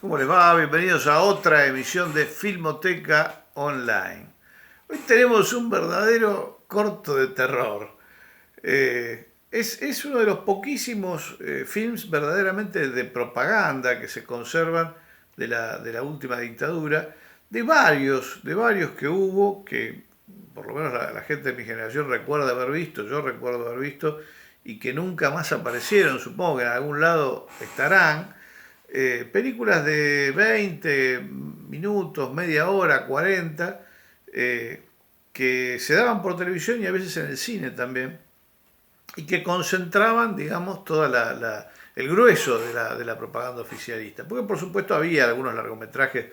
¿Cómo les va? Bienvenidos a otra emisión de Filmoteca Online. Hoy tenemos un verdadero corto de terror. Es uno de los poquísimos films verdaderamente de propaganda que se conservan de la última dictadura, de varios que hubo, que por lo menos la gente de mi generación recuerda haber visto, yo recuerdo haber visto, y que nunca más aparecieron, supongo que en algún lado estarán. Películas de 20 minutos, media hora, 40, que se daban por televisión y a veces en el cine también, y que concentraban, digamos, el grueso de la propaganda oficialista. Porque por supuesto había algunos largometrajes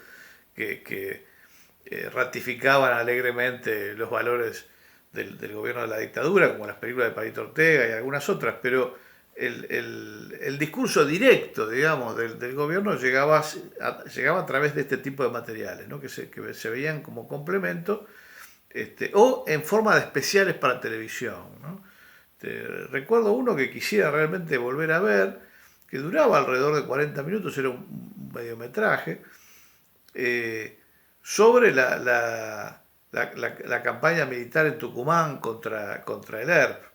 que ratificaban alegremente los valores del gobierno de la dictadura, como las películas de Palito Ortega y algunas otras, pero el discurso directo, digamos, del gobierno llegaba a través de este tipo de materiales, ¿no? que se veían como complemento, o en forma de especiales para televisión, ¿no? Recuerdo uno que quisiera realmente volver a ver, que duraba alrededor de 40 minutos, era un mediometraje, sobre la campaña militar en Tucumán contra el ERP,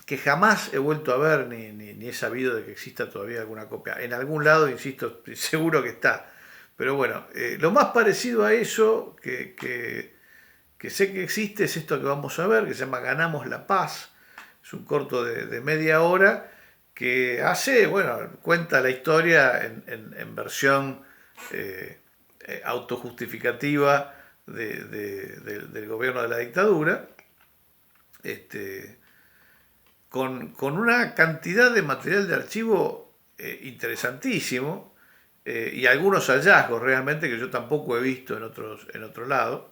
que jamás he vuelto a ver ni he sabido de que exista todavía alguna copia. En algún lado, insisto, seguro que está. Pero bueno, lo más parecido a eso que sé que existe es esto que vamos a ver, que se llama Ganamos la Paz. Es un corto de media hora que cuenta la historia en versión autojustificativa del gobierno de la dictadura. Con una cantidad de material de archivo interesantísimo, y algunos hallazgos realmente que yo tampoco he visto en otro lado.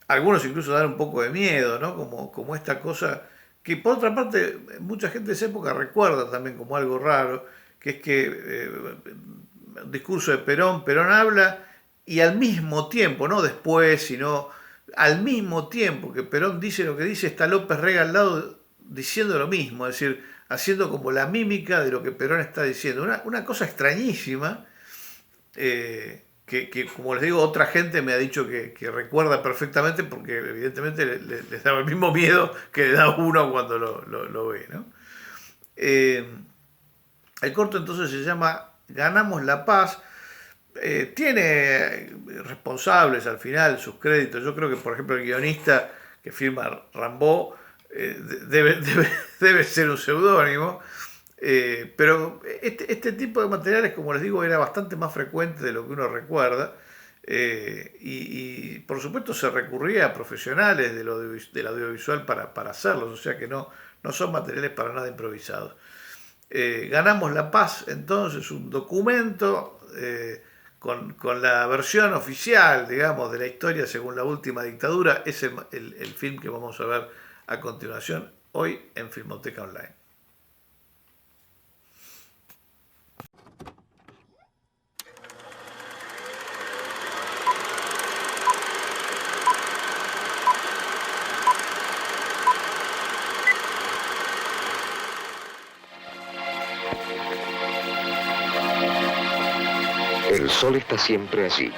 Algunos incluso dan un poco de miedo, ¿no? Como esta cosa que por otra parte mucha gente de esa época recuerda también como algo raro, que es que un discurso de Perón habla y al mismo tiempo, no después, sino al mismo tiempo que Perón dice lo que dice, está López Rega al lado diciendo lo mismo, es decir, haciendo como la mímica de lo que Perón está diciendo. Una cosa extrañísima, que como les digo, otra gente me ha dicho que recuerda perfectamente porque evidentemente les daba el mismo miedo que le da uno cuando lo ve, ¿no? El corto entonces se llama Ganamos la Paz. Tiene responsables al final, sus créditos. Yo creo que, por ejemplo, el guionista que firma Rambó debe ser un seudónimo. Pero este tipo de materiales, como les digo, era bastante más frecuente de lo que uno recuerda. Y por supuesto se recurría a profesionales del audiovisual para hacerlos, o sea que no son materiales para nada improvisados. Ganamos la Paz, entonces, un documento con la versión oficial, digamos, de la historia según la última dictadura. Es el film que vamos a ver a continuación, hoy en Filmoteca Online. El sol está siempre allí,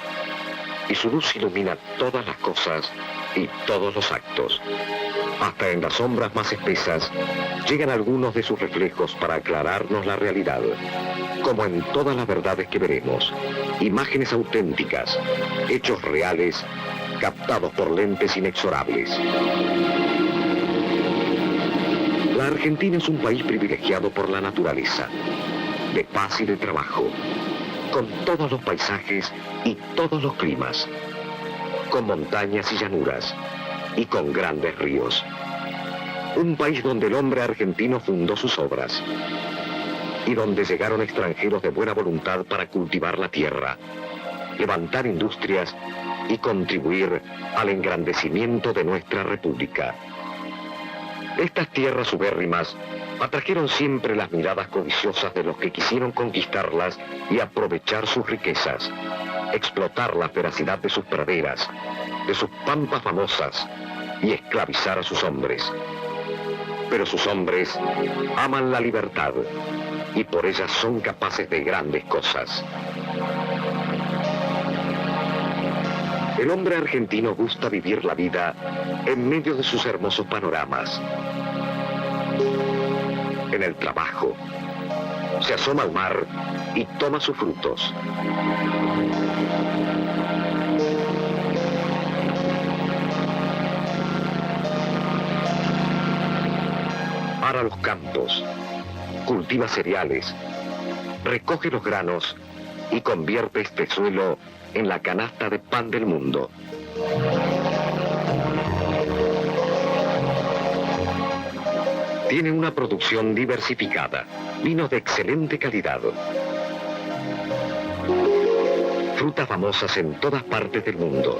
y su luz ilumina todas las cosas y todos los actos. Hasta en las sombras más espesas llegan algunos de sus reflejos para aclararnos la realidad, como en todas las verdades que veremos, imágenes auténticas, hechos reales, captados por lentes inexorables. La Argentina es un país privilegiado por la naturaleza, de paz y de trabajo, con todos los paisajes y todos los climas, con montañas y llanuras, y con grandes ríos. Un país donde el hombre argentino fundó sus obras, y donde llegaron extranjeros de buena voluntad para cultivar la tierra, levantar industrias y contribuir al engrandecimiento de nuestra república. Estas tierras ubérrimas atrajeron siempre las miradas codiciosas de los que quisieron conquistarlas y aprovechar sus riquezas, explotar la feracidad de sus praderas, de sus pampas famosas y esclavizar a sus hombres. Pero sus hombres aman la libertad y por ellas son capaces de grandes cosas. El hombre argentino gusta vivir la vida en medio de sus hermosos panoramas. En el trabajo, se asoma al mar y toma sus frutos. Ara los campos, cultiva cereales, recoge los granos y convierte este suelo en la canasta de pan del mundo. Tiene una producción diversificada, vinos de excelente calidad, frutas famosas en todas partes del mundo.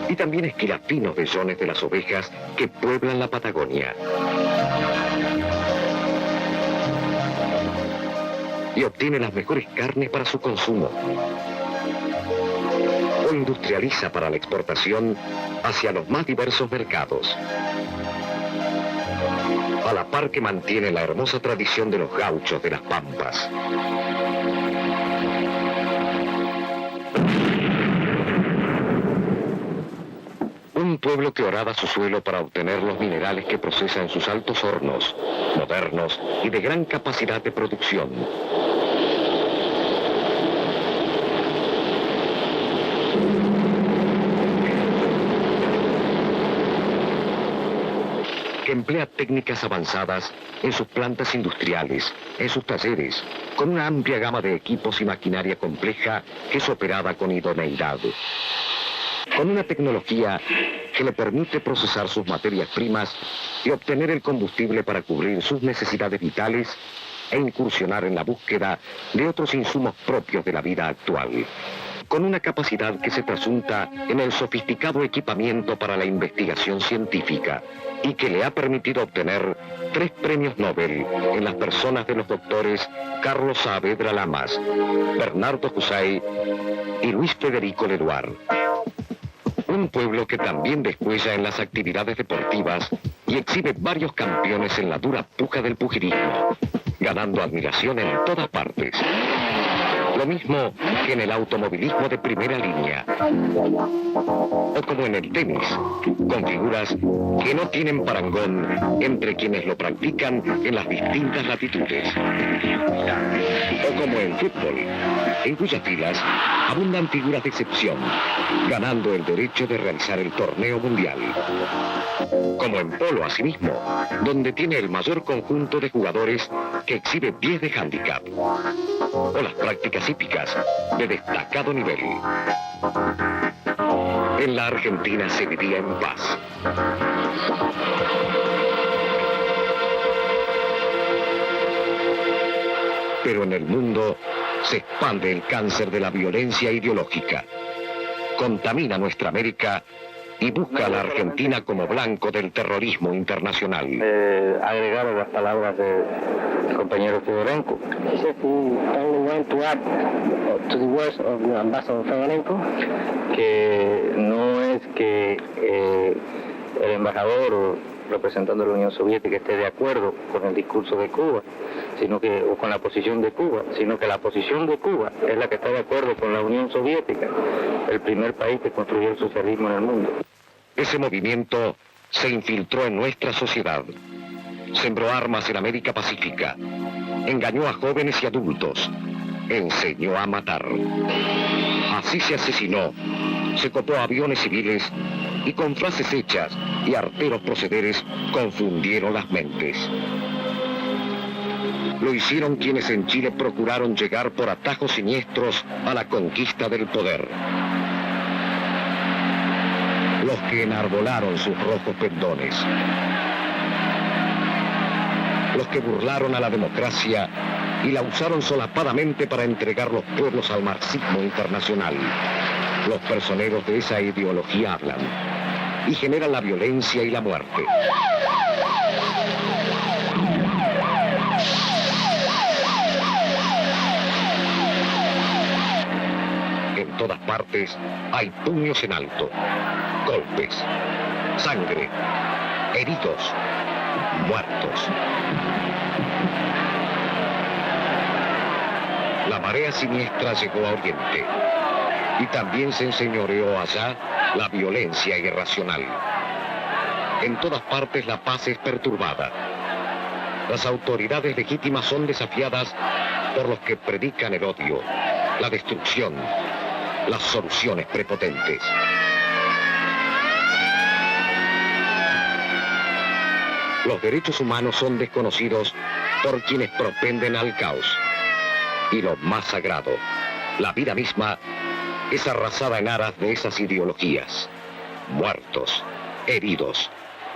Y también esquila finos vellones de las ovejas que pueblan la Patagonia. Y obtiene las mejores carnes para su consumo. O industrializa para la exportación hacia los más diversos mercados. A la par que mantiene la hermosa tradición de los gauchos de las pampas. Un pueblo que oraba su suelo para obtener los minerales que procesa en sus altos hornos, modernos y de gran capacidad de producción. Que emplea técnicas avanzadas en sus plantas industriales, en sus talleres, con una amplia gama de equipos y maquinaria compleja que es operada con idoneidad. Con una tecnología que le permite procesar sus materias primas y obtener el combustible para cubrir sus necesidades vitales e incursionar en la búsqueda de otros insumos propios de la vida actual. Con una capacidad que se trasunta en el sofisticado equipamiento para la investigación científica y que le ha permitido obtener 3 premios Nobel en las personas de los doctores Carlos Saavedra Lamas, Bernardo Husay y Luis Federico Leluar. Un pueblo que también descuella en las actividades deportivas y exhibe varios campeones en la dura puja del pugilismo, ganando admiración en todas partes. Lo mismo que en el automovilismo de primera línea. O como en el tenis, con figuras que no tienen parangón entre quienes lo practican en las distintas latitudes. O como en fútbol, en cuyas filas abundan figuras de excepción, ganando el derecho de realizar el torneo mundial. Como en polo, asimismo, donde tiene el mayor conjunto de jugadores que exhibe 10 de handicap. O las prácticas hípicas de destacado nivel. En la Argentina se vivía en paz. Pero en el mundo se expande el cáncer de la violencia ideológica. Contamina nuestra América y busca a la Argentina como blanco del terrorismo internacional. Agregar a las palabras del compañero Fedorenko. He said he only went to add to the words of the ambassador Fedorenko. Que no es que el embajador o representante de la Unión Soviética esté de acuerdo con el discurso de Cuba, o con la posición de Cuba, sino que la posición de Cuba es la que está de acuerdo con la Unión Soviética, el primer país que construyó el socialismo en el mundo. Ese movimiento se infiltró en nuestra sociedad, sembró armas en América Pacífica, engañó a jóvenes y adultos, enseñó a matar. Así se asesinó, se copó aviones civiles y con frases hechas y arteros procederes confundieron las mentes. Lo hicieron quienes en Chile procuraron llegar por atajos siniestros a la conquista del poder. Los que enarbolaron sus rojos pendones. Los que burlaron a la democracia y la usaron solapadamente para entregar los pueblos al marxismo internacional. Los personeros de esa ideología hablan y generan la violencia y la muerte. En todas partes hay puños en alto, golpes, sangre, heridos, muertos. La marea siniestra llegó a Oriente y también se enseñoreó allá la violencia irracional. En todas partes la paz es perturbada. Las autoridades legítimas son desafiadas por los que predican el odio, la destrucción, las soluciones prepotentes. Los derechos humanos son desconocidos por quienes propenden al caos. Y lo más sagrado, la vida misma, es arrasada en aras de esas ideologías. Muertos, heridos,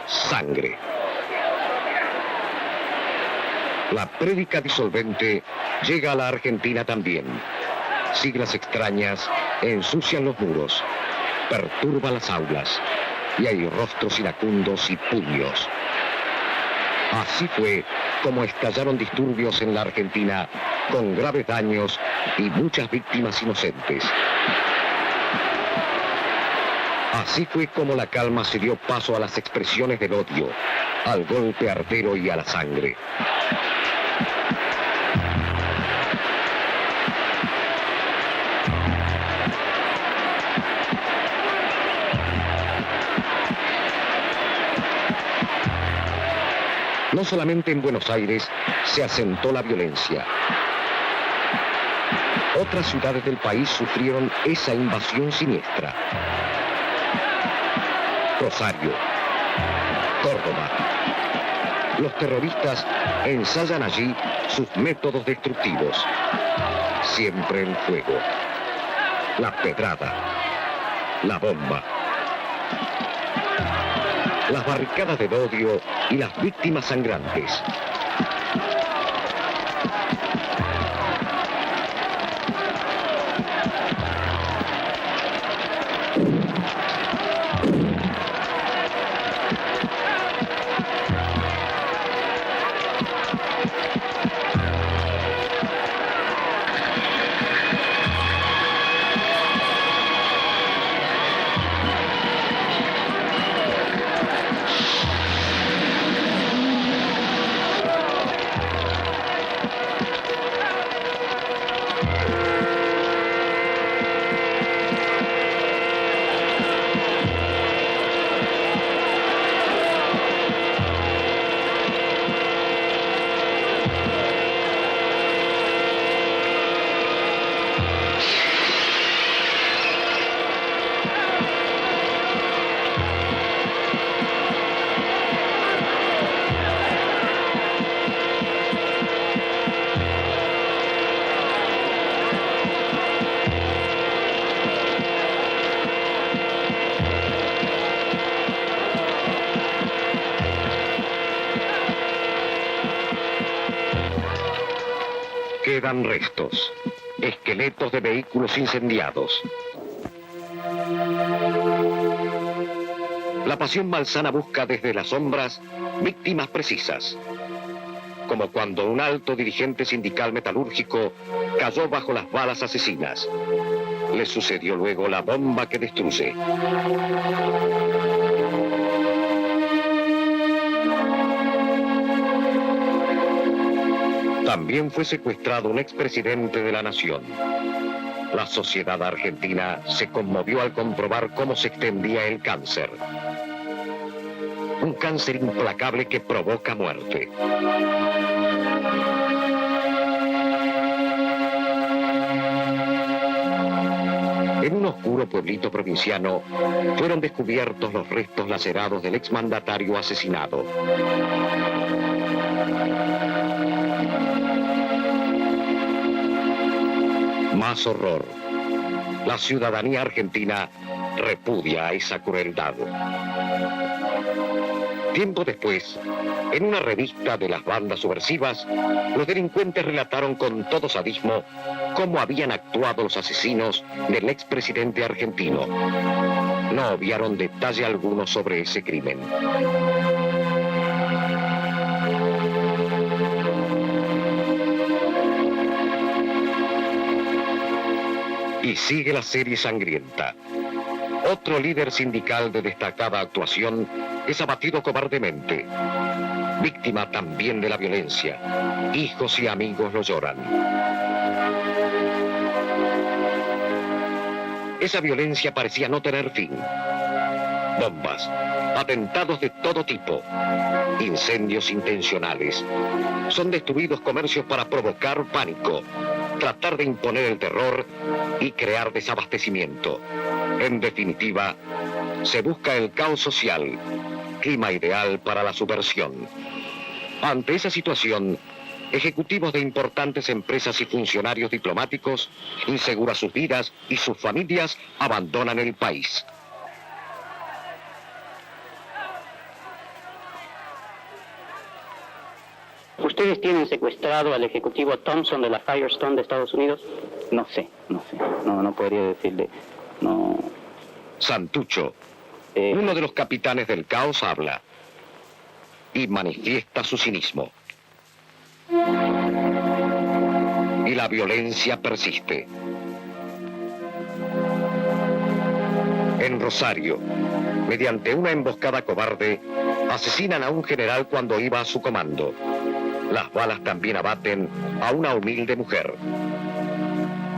sangre. La prédica disolvente llega a la Argentina también. Siglas extrañas ensucian los muros, perturban las aulas, y hay rostros iracundos y puños. Así fue como estallaron disturbios en la Argentina con graves daños y muchas víctimas inocentes. Así fue como la calma se dio paso a las expresiones del odio, al golpe artero y a la sangre. No solamente en Buenos Aires se asentó la violencia. Otras ciudades del país sufrieron esa invasión siniestra. Rosario, Córdoba. Los terroristas ensayan allí sus métodos destructivos. Siempre el fuego, la pedrada, la bomba. Las barricadas del odio y las víctimas sangrantes. Quedan restos, esqueletos de vehículos incendiados. La pasión malsana busca desde las sombras víctimas precisas, como cuando un alto dirigente sindical metalúrgico cayó bajo las balas asesinas. Le sucedió luego la bomba que destruye. También fue secuestrado un expresidente de la nación. La sociedad argentina se conmovió al comprobar cómo se extendía el cáncer. Un cáncer implacable que provoca muerte. En un oscuro pueblito provinciano fueron descubiertos los restos lacerados del exmandatario asesinado. Más horror. La ciudadanía argentina repudia esa crueldad. Tiempo después, en una revista de las bandas subversivas, los delincuentes relataron con todo sadismo cómo habían actuado los asesinos del expresidente argentino. No obviaron detalle alguno sobre ese crimen. Y sigue la serie sangrienta. Otro líder sindical de destacada actuación es abatido cobardemente. víctima también de la violencia. Hijos y amigos lo lloran. Esa violencia parecía no tener fin. Bombas, atentados de todo tipo, incendios intencionales. Son destruidos comercios para provocar pánico, tratar de imponer el terror y crear desabastecimiento. En definitiva, se busca el caos social, clima ideal para la subversión. Ante esa situación, ejecutivos de importantes empresas y funcionarios diplomáticos, inseguras sus vidas y sus familias, abandonan el país. ¿Ustedes tienen secuestrado al ejecutivo Thompson de la Firestone de Estados Unidos? No sé. No podría decirle. No. Santucho, uno de los capitanes del caos, habla y manifiesta su cinismo. Y la violencia persiste. En Rosario, mediante una emboscada cobarde, asesinan a un general cuando iba a su comando. Las balas también abaten a una humilde mujer.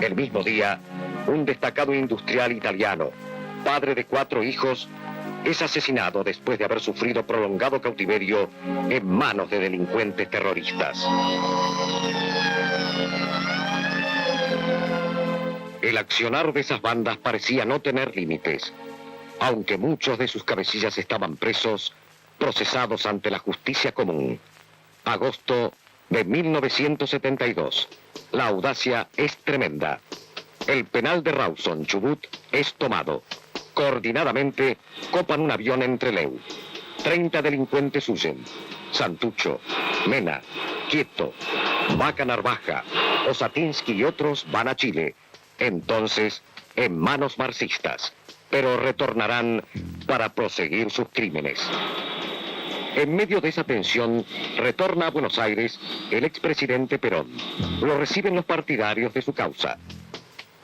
El mismo día, un destacado industrial italiano, padre de 4 hijos, es asesinado después de haber sufrido prolongado cautiverio en manos de delincuentes terroristas. El accionar de esas bandas parecía no tener límites, aunque muchos de sus cabecillas estaban presos, procesados ante la justicia común. Agosto de 1972. La audacia es tremenda. El penal de Rawson, Chubut, es tomado. Coordinadamente copan un avión en Trelew. 30 delincuentes huyen. Santucho, Mena, Quieto, Vaca Narvaja, Osatinsky y otros van a Chile. Entonces, en manos marxistas. Pero retornarán para proseguir sus crímenes. En medio de esa tensión, retorna a Buenos Aires el expresidente Perón. Lo reciben los partidarios de su causa.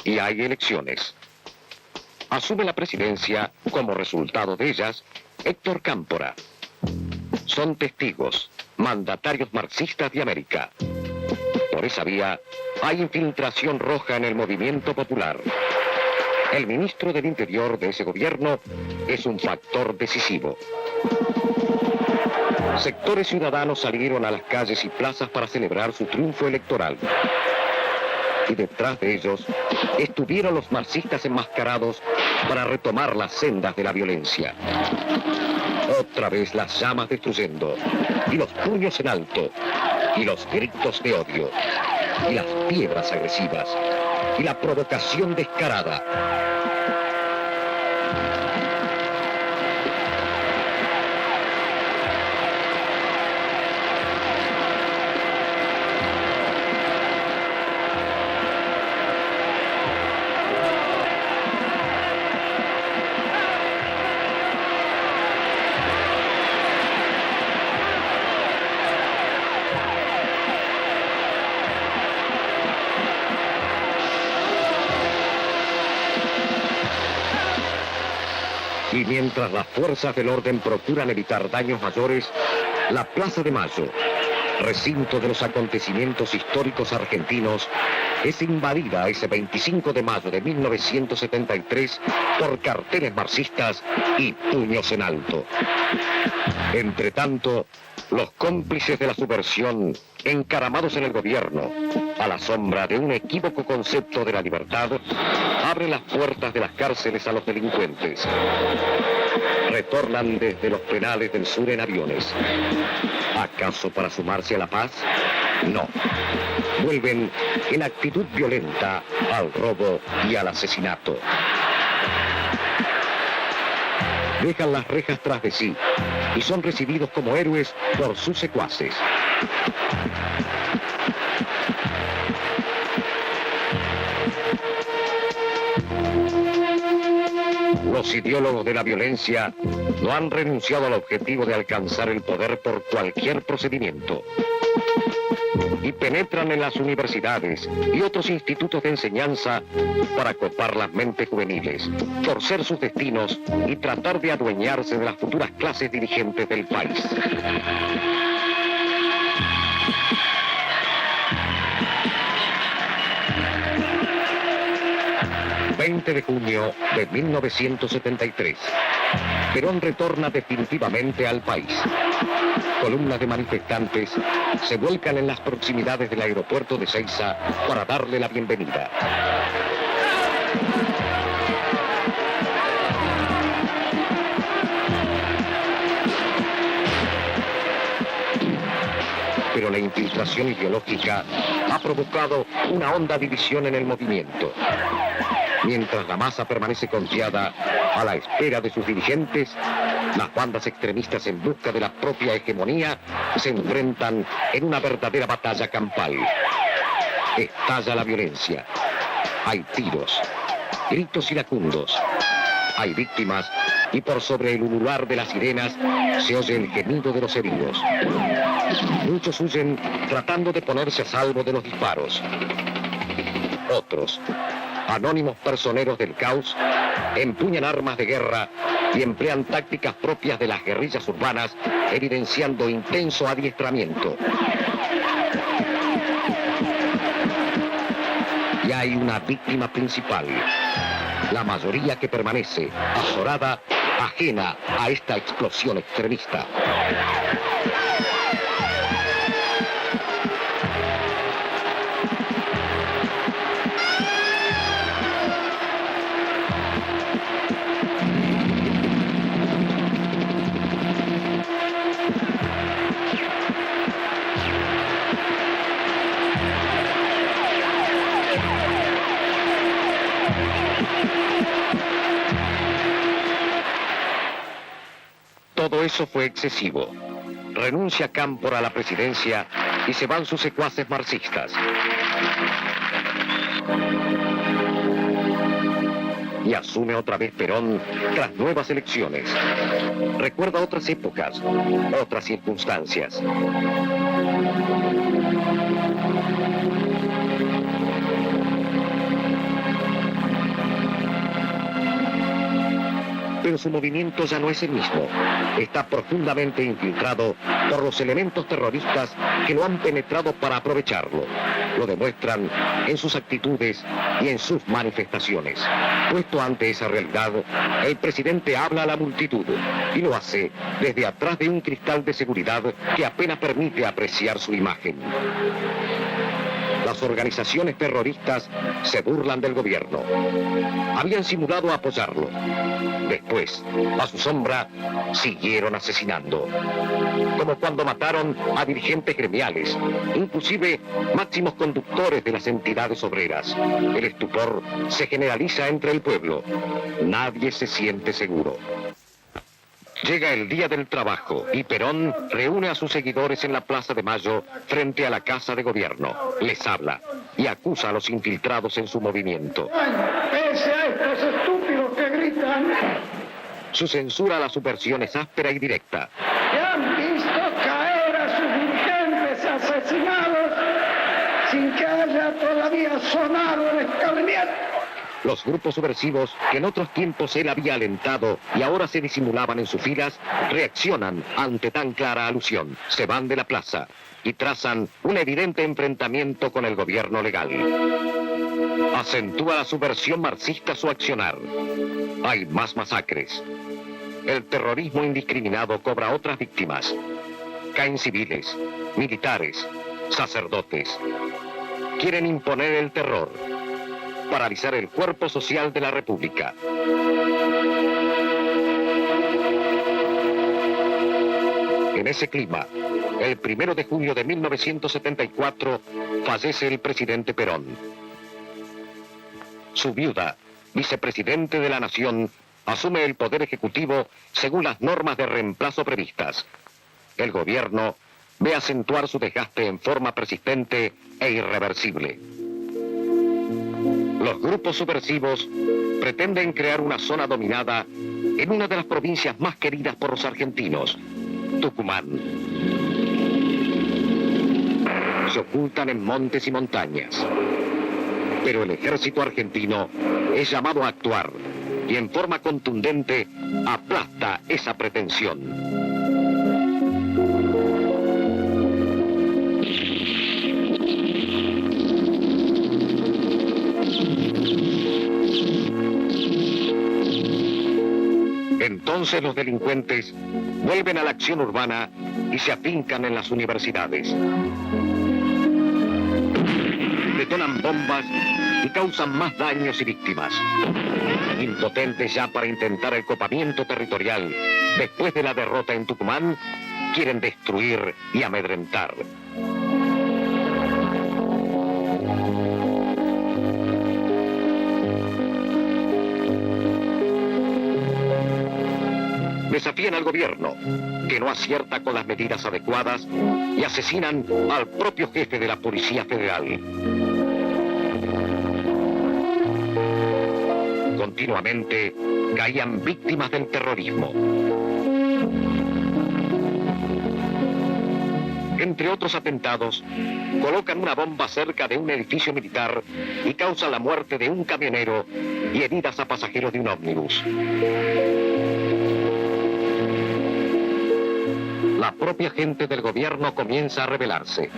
Y hay elecciones. Asume la presidencia, como resultado de ellas, Héctor Cámpora. Son testigos, mandatarios marxistas de América. Por esa vía, hay infiltración roja en el movimiento popular. El ministro del Interior de ese gobierno es un factor decisivo. Sectores ciudadanos salieron a las calles y plazas para celebrar su triunfo electoral. Y detrás de ellos estuvieron los marxistas enmascarados para retomar las sendas de la violencia. Otra vez las llamas destruyendo, y los puños en alto, y los gritos de odio, y las piedras agresivas, y la provocación descarada. Y mientras las fuerzas del orden procuran evitar daños mayores, la Plaza de Mayo, recinto de los acontecimientos históricos argentinos, es invadida ese 25 de mayo de 1973 por carteles marxistas y puños en alto. Entre tanto, los cómplices de la subversión, encaramados en el gobierno, a la sombra de un equívoco concepto de la libertad, abren las puertas de las cárceles a los delincuentes. Retornan desde los penales del sur en aviones. ¿Acaso para sumarse a la paz? No. Vuelven en actitud violenta al robo y al asesinato. Dejan las rejas tras de sí y son recibidos como héroes por sus secuaces. Los ideólogos de la violencia no han renunciado al objetivo de alcanzar el poder por cualquier procedimiento. Y penetran en las universidades y otros institutos de enseñanza para copar las mentes juveniles, torcer sus destinos y tratar de adueñarse de las futuras clases dirigentes del país. ...20 de junio de 1973... Perón retorna definitivamente al país. Columnas de manifestantes se vuelcan en las proximidades del aeropuerto de Ezeiza para darle la bienvenida. Pero la infiltración ideológica ha provocado una honda división en el movimiento. Mientras la masa permanece confiada a la espera de sus dirigentes, las bandas extremistas en busca de la propia hegemonía se enfrentan en una verdadera batalla campal. Estalla la violencia. Hay tiros, gritos iracundos. Hay víctimas y por sobre el ulular de las sirenas se oye el gemido de los heridos. Muchos huyen tratando de ponerse a salvo de los disparos. Otros, anónimos personeros del caos, empuñan armas de guerra y emplean tácticas propias de las guerrillas urbanas, evidenciando intenso adiestramiento. Y hay una víctima principal, la mayoría que permanece azorada, ajena a esta explosión extremista. Todo eso fue excesivo. Renuncia Cámpora a la presidencia y se van sus secuaces marxistas. Y asume otra vez Perón tras nuevas elecciones. Recuerda otras épocas, otras circunstancias. Pero su movimiento ya no es el mismo. Está profundamente infiltrado por los elementos terroristas que lo han penetrado para aprovecharlo. Lo demuestran en sus actitudes y en sus manifestaciones. Puesto ante esa realidad, el presidente habla a la multitud y lo hace desde atrás de un cristal de seguridad que apenas permite apreciar su imagen. Las organizaciones terroristas se burlan del gobierno. Habían simulado apoyarlo. Después, a su sombra, siguieron asesinando. Como cuando mataron a dirigentes gremiales, inclusive máximos conductores de las entidades obreras. El estupor se generaliza entre el pueblo. Nadie se siente seguro. Llega el Día del Trabajo y Perón reúne a sus seguidores en la Plaza de Mayo frente a la Casa de Gobierno. Les habla y acusa a los infiltrados en su movimiento. Pese a estos estúpidos que gritan, Su censura a la subversión es áspera y directa. que han visto caer a sus dirigentes asesinados sin que haya todavía sonado el escarmiento. Los grupos subversivos, que en otros tiempos él había alentado y ahora se disimulaban en sus filas, reaccionan ante tan clara alusión. Se van de la plaza y trazan un evidente enfrentamiento con el gobierno legal. Acentúa la subversión marxista su accionar. Hay más masacres. El terrorismo indiscriminado cobra otras víctimas. Caen civiles, militares, sacerdotes. Quieren imponer el terror, paralizar el cuerpo social de la República. En ese clima, el 1 de junio de 1974, fallece el presidente Perón. Su viuda, vicepresidente de la Nación, asume el poder ejecutivo según las normas de reemplazo previstas. El gobierno ve acentuar su desgaste en forma persistente e irreversible. Los grupos subversivos pretenden crear una zona dominada en una de las provincias más queridas por los argentinos, Tucumán. Se ocultan en montes y montañas. Pero el ejército argentino es llamado a actuar y en forma contundente aplasta esa pretensión. Entonces los delincuentes vuelven a la acción urbana y se afincan en las universidades. Detonan bombas y causan más daños y víctimas. Impotentes ya para intentar el copamiento territorial, después de la derrota en Tucumán, quieren destruir y amedrentar. Desafían al gobierno, que no acierta con las medidas adecuadas, y asesinan al propio jefe de la Policía Federal. Continuamente caían víctimas del terrorismo. Entre otros atentados, colocan una bomba cerca de un edificio militar y causan la muerte de un camionero y heridas a pasajeros de un ómnibus. La propia gente del gobierno comienza a rebelarse.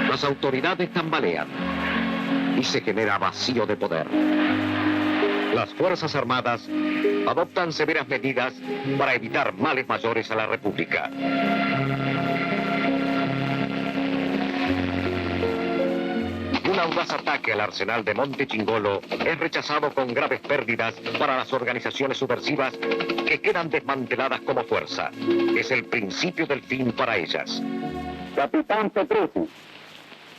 Las autoridades tambalean y se genera vacío de poder. Las Fuerzas Armadas adoptan severas medidas para evitar males mayores a la República. Un audaz ataque al arsenal de Monte Chingolo es rechazado con graves pérdidas para las organizaciones subversivas que quedan desmanteladas como fuerza. Es el principio del fin para ellas. Capitán Petrucci,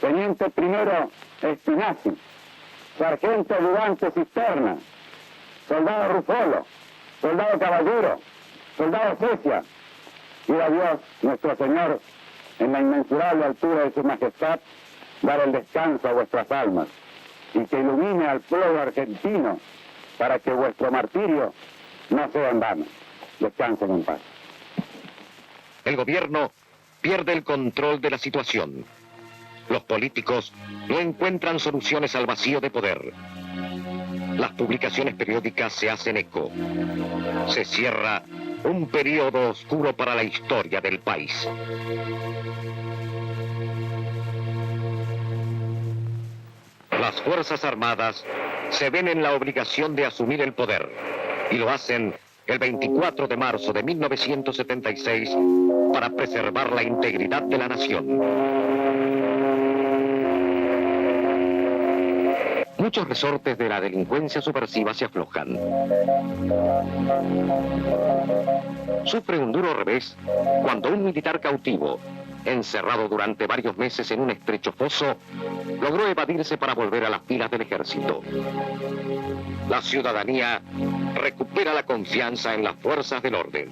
Teniente Primero Espinazi, Sargento Ayudante Cisterna, Soldado Rufolo, Soldado Caballero, Soldado Cecia, y a Dios nuestro Señor, en la inmensurable altura de su majestad, dar el descanso a vuestras almas y que ilumine al pueblo argentino para que vuestro martirio no sea en vano. Descansen en paz. El gobierno pierde el control de la situación. Los políticos no encuentran soluciones al vacío de poder. Las publicaciones periódicas se hacen eco. Se cierra un periodo oscuro para la historia del país. Las Fuerzas Armadas se ven en la obligación de asumir el poder y lo hacen el 24 de marzo de 1976 para preservar la integridad de la nación. Muchos resortes de la delincuencia subversiva se aflojan. Sufre un duro revés cuando un militar cautivo, encerrado durante varios meses en un estrecho foso, logró evadirse para volver a las filas del ejército. La ciudadanía recupera la confianza en las fuerzas del orden.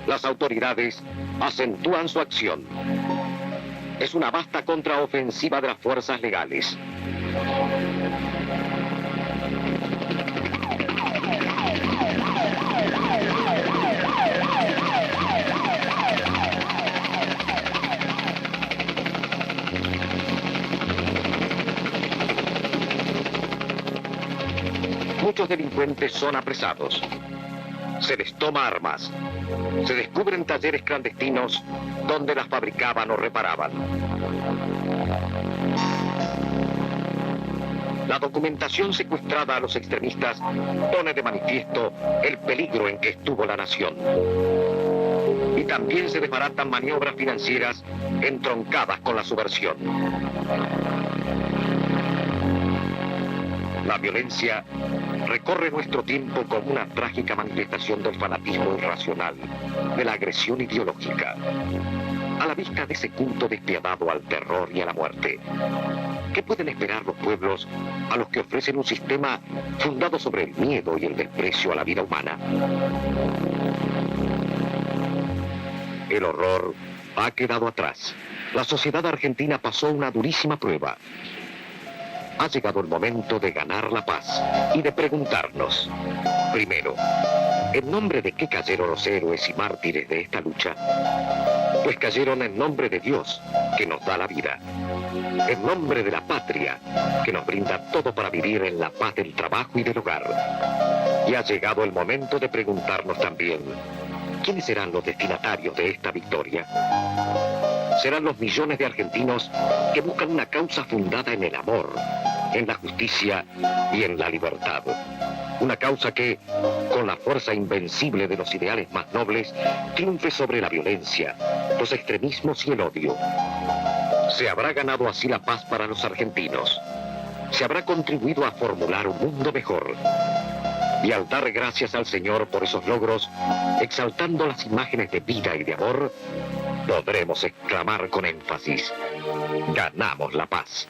Las autoridades acentúan su acción. Es una vasta contraofensiva de las fuerzas legales. Muchos delincuentes son apresados. Se les toma armas. Se descubren talleres clandestinos donde las fabricaban o reparaban. La documentación secuestrada a los extremistas pone de manifiesto el peligro en que estuvo la nación. Y también se desbaratan maniobras financieras entroncadas con la subversión. La violencia recorre nuestro tiempo como una trágica manifestación del fanatismo irracional, de la agresión ideológica. A la vista de ese culto despiadado al terror y a la muerte, ¿qué pueden esperar los pueblos a los que ofrecen un sistema fundado sobre el miedo y el desprecio a la vida humana? El horror ha quedado atrás. La sociedad argentina pasó una durísima prueba. Ha llegado el momento de ganar la paz y de preguntarnos, primero, ¿en nombre de qué cayeron los héroes y mártires de esta lucha? Pues cayeron en nombre de Dios, que nos da la vida, en nombre de la patria, que nos brinda todo para vivir en la paz del trabajo y del hogar. Y ha llegado el momento de preguntarnos también, ¿quiénes serán los destinatarios de esta victoria? ¿Serán los millones de argentinos que buscan una causa fundada en el amor, en la justicia y en la libertad. Una causa que, con la fuerza invencible de los ideales más nobles, triunfe sobre la violencia, los extremismos y el odio. Se habrá ganado así la paz para los argentinos. Se habrá contribuido a formular un mundo mejor. Y al dar gracias al Señor por esos logros, exaltando las imágenes de vida y de amor, podremos exclamar con énfasis: ganamos la paz.